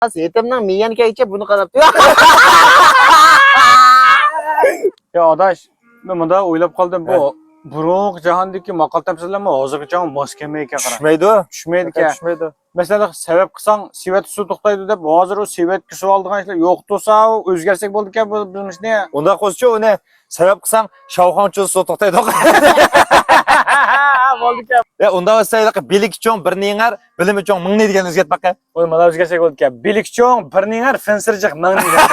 Yetimning miyanigacha buni qarab. Ya adaş, ben bunda o'ylab qoldim. Bu burungi jahondagi maqol tamsillarmi hozirgacha mos kelmay ekan qara. Tushmaydi ekan. Mesela sebep qilsang, sevet suv to'xtaydi deb, hozir u sevetga suv oldigan ishlar yo'q tursa, o'zgarsak bo'ldi ekan bu bizning. Unda qo'shchi uni sabab qilsang, Shavxoncha suv to'xtaydi. Bo'ldi ekan. Ya unda olsaylar bilik uchun bir ningar, bilim uchun ming degan o'zgartmoqqa. Oy, mana o'zgarsak bo'ldi ekan. Bilikcho'ng bir ningar, fensirjiq ming degan.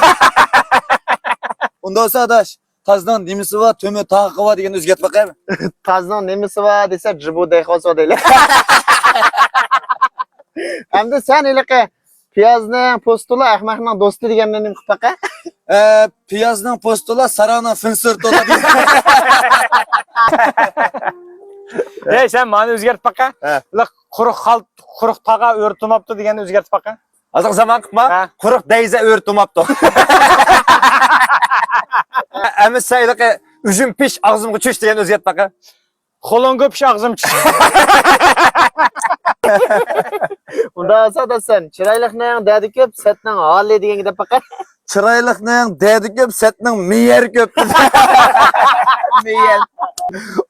Unda olsa adaş, tazdan nimisi va tömü taqi va degan o'zgartmoqqa. Tazning nemisi va desa jibu dehqonso deylar. Hamda sen ilaqa piyozning postula ahmoqning do'sti deganni nima qilib baqa? Piyozning postula sarana fensir to'ladi. Ey, sen mani o'zgartib baqa? Quruq xalt, quruq taqa o'rtumapti deganni o'zgartib baqa? Azaq zaman qilma, quruq dayza o'rtumapti. Amis sayliqi üzüm pish og'zimga tush degan o'zgartmoqqa. Qo'longa pish og'zim chiq. Unda olsa da sen chiroyliqning dadi ko'p, satning holi degan gap baqa. Chiroyliqning dadi ko'p, satning meyer ko'p. Meyer.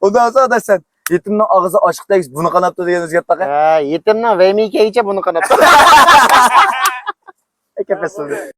Unda olsa da sen yetimning og'zi ochiqdagi buni qanapti degan o'zgartmoqqa. Yetimning vaymigacha buni qanab. Aka